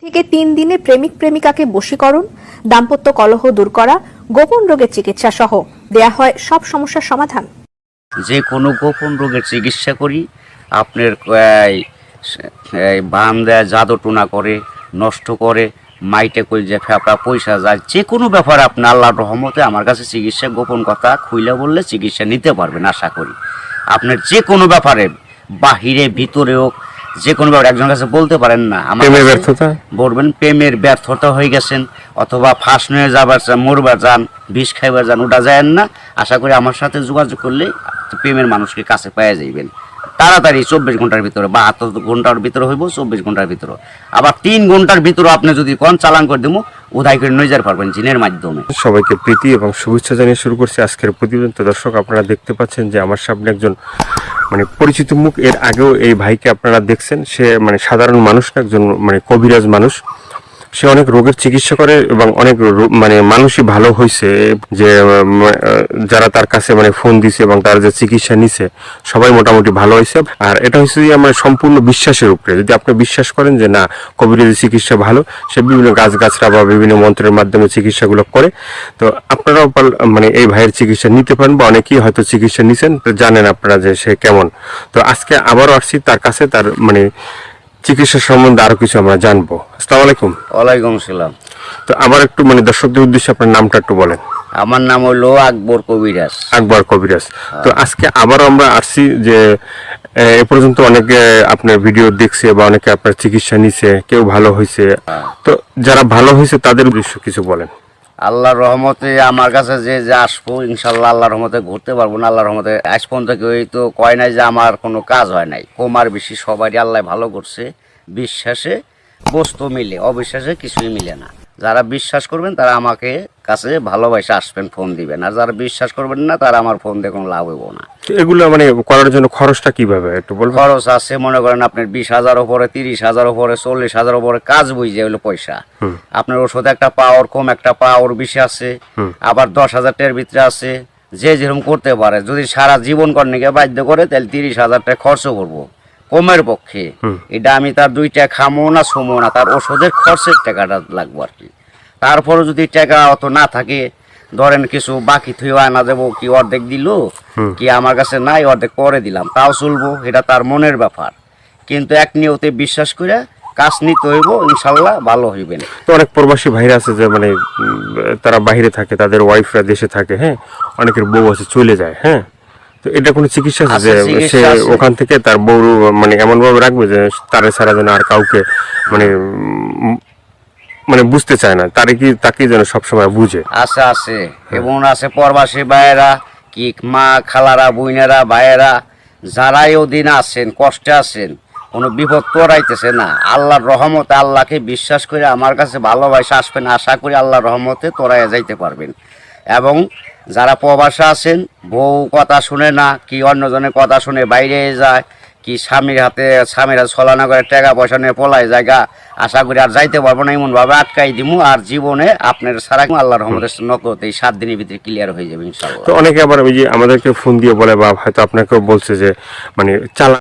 থেকে 3 দিনে প্রেমিক প্রেমিকাকে বশীকরণ, দাম্পত্য কলহ দূর করা, গোপন রোগের চিকিৎসা সহ দেয়া হয় সব সমস্যার সমাধান। যে কোনো গোপন রোগের চিকিৎসা করি। আপনার বান দেয়, জাদু টুনা করে, নষ্ট করে, মাইটে কই যে ফেপড়া পয়সা যায়, যে কোনো ব্যাপারে আপনি আল্লাহর রহমতে আমার কাছে চিকিৎসা গোপন কথা খুইলে বললে চিকিৎসা নিতে পারবেন। আশা করি আপনার যে কোনো ব্যাপারে বাহিরে ভিতরে হোক, যে কোনো ব্যাপারে একজনের কাছে বলতে পারেন না আমার ব্যর্থতা বলবেন প্রেমের ব্যর্থতা হয়ে গেছেন, অথবা ফাঁস নিয়ে যাবার চান, মরবার যান, বিষ খাইবার যান, ওটা যায় না। আশা করি আমার সাথে যোগাযোগ করলে প্রেমের মানুষকে কাছে পেয়ে যাইবেন তাড়াতাড়ি। 24 ঘন্টার ভিতরে, 72 ঘন্টার ভিতরে হইব, 24 ঘন্টার ভিতরে। আবার 3 ঘন্টার ভিতরে আপনি যদি কোন চালান করে দেবো, উদয় করে নিয়ে যেতে পারবেন জিনের মাধ্যমে। সবাইকে প্রীতি এবং শুভেচ্ছা জানিয়ে শুরু করছি আজকের প্রতিবেদন। তো দর্শক, আপনারা দেখতে পাচ্ছেন যে আমার সামনে একজন পরিচিত মুখ। এর আগেও এই ভাইকে আপনারা দেখছেন। সে সাধারণ মানুষ না, একজন কবিরাজ মানুষ। সে অনেক রোগের চিকিৎসা করে এবং অনেক মানুষই ভালো হয়েছে, যে যারা তার কাছে ফোন দিছে এবং তার যে চিকিৎসা নিছে সবাই মোটামুটি ভালো হয়েছে। আর এটা হচ্ছে যে আমার সম্পূর্ণ বিশ্বাসের উপরে। যদি আপনি বিশ্বাস করেন যে না, কবিরাজি চিকিৎসা ভালো, সে বিভিন্ন গাছগাছরা বা বিভিন্ন মন্ত্রের মাধ্যমে চিকিৎসাগুলো করে, তো আপনারাও এই ভাইয়ের চিকিৎসা নিতে পারেন, বা অনেকেই হয়তো চিকিৎসা নিছেন, তো জানেন আপনারা যে সে কেমন। তো আজকে আবারও আসছি তার কাছে, তার চিকিৎসা সম্বন্ধে আরো কিছু আমরা জানবো। আসসালামু আলাইকুম। ওয়ালাইকুম আসসালাম। তো আবার একটু দর্শকদের উদ্দেশ্যে আপনার নামটা একটু বলেন। আমার নাম হলো আকবর কবিরাজ। আকবর কবিরাজ। তো আজকে আবারও আমরা আসছি যে এ পর্যন্ত অনেকে আপনার ভিডিও দেখছে বা অনেকে আপনার চিকিৎসা নিছে, কেউ ভালো হয়েছে। তো যারা ভালো হয়েছে তাদের উদ্দেশ্য কিছু বলেন। আল্লাহর রহমতে আমার কাছে যে আসবো, ইনশাল্লাহ আল্লাহর রহমতে ঘুরতে পারবো না। আল্লাহর রহমতে আজ পর্যন্ত কেউ তো কয় নাই যে আমার কোনো কাজ হয় নাই। কমার বেশি সবারই আল্লাহ ভালো করছে। বিশ্বাসে বস্তু মিলে, অবিশ্বাসে কিছুই মিলে না। যারা বিশ্বাস করবেন তারা আমাকে কাছে ভালোবাসে আসবেন, ফোন দিবেন। আর যারা বিশ্বাস করবেন না, তারা আমার ফোন দিয়ে কোনো লাভ হইব না। এগুলো করার জন্য খরচটা কিভাবে একটু বলবেন? খরচ আছে, মনে করেন আপনার 20,000 উপরে, 30,000 উপরে, 40,000 উপরে কাজ বুঝে হলো পয়সা। আপনার ওষুধ একটা পাওয়ার কম, একটা পাওয়ার বেশি আছে, আবার 10,000 টাকার ভিতরে আছে। যে যেরকম করতে পারে, যদি সারা জীবন কর্ণীকে বাধ্য করে, তাহলে 30,000 টাকা খরচ করবো কমের পক্ষে। এটা আমি তার 2 টাকা খামো না, ছমো না, তার ওষুধের খরচের টাকাটা লাগবো আর কি। তারপরে যদি টাকা অত না থাকে, ধরেন কিছু বাকি থুয়ে আনা যাবো, কি অর্ধেক দিল, কি আমার কাছে নাই, অর্ধেক পরে দিলাম, তাও চলবো। এটা তার মনের ব্যাপার। কিন্তু এক নিয়তে বিশ্বাস করে কাজ নিতে হইব, ইনশাল্লাহ ভালো হইবেন। তো অনেক প্রবাসী ভাইরা আছে যে তারা বাইরে থাকে, তাদের ওয়াইফরা দেশে থাকে, হ্যাঁ, অনেকের বউ আছে চলে যায়, হ্যাঁ। তো এটা কোনো চিকিৎসা আছে যে সে ওখান থেকে তার বউ এমন ভাবে রাখবে যে তারে ছাড়া যেন আর কাউকে বুঝতে চায় না, তাকে যেন সবসময় বুঝে। আছে আছে এবং আছে প্রবাসী ভাইয়েরা, কি মা খালারা, বোনেরা, ভাইয়েরা, যারাই ওদিন আছেন, কষ্টে আছেন, কোনো বিপদ তোরাইতেছে না, আল্লাহর রহমতে আল্লাহকে বিশ্বাস করে আমার কাছে ভালোবাসা আসবেন। আশা করি আল্লাহর রহমতে তোরাই যাইতে পারবেন। এবং যারা প্রবাসে আছেন, বউ কথা শুনে না, কি অন্যজনের কথা শুনে বাইরে যায়, কি স্বামীরা ছলনা করে টাকা পয়সা নিয়ে পলায় জায়গা, আশা করি আর যাইতে পারবো না, এমন ভাবে আটকাই দিমু। আর জীবনে আপনার সারা আল্লাহর রহমতের নগদ এই 7 দিনের ভিতরে ক্লিয়ার হয়ে যাবে ইনশাআল্লাহ। তো অনেকে আবার ওই যে আমাদেরকে ফোন দিয়ে বলে, বা হয়তো আপনাকেও বলছে যে চালান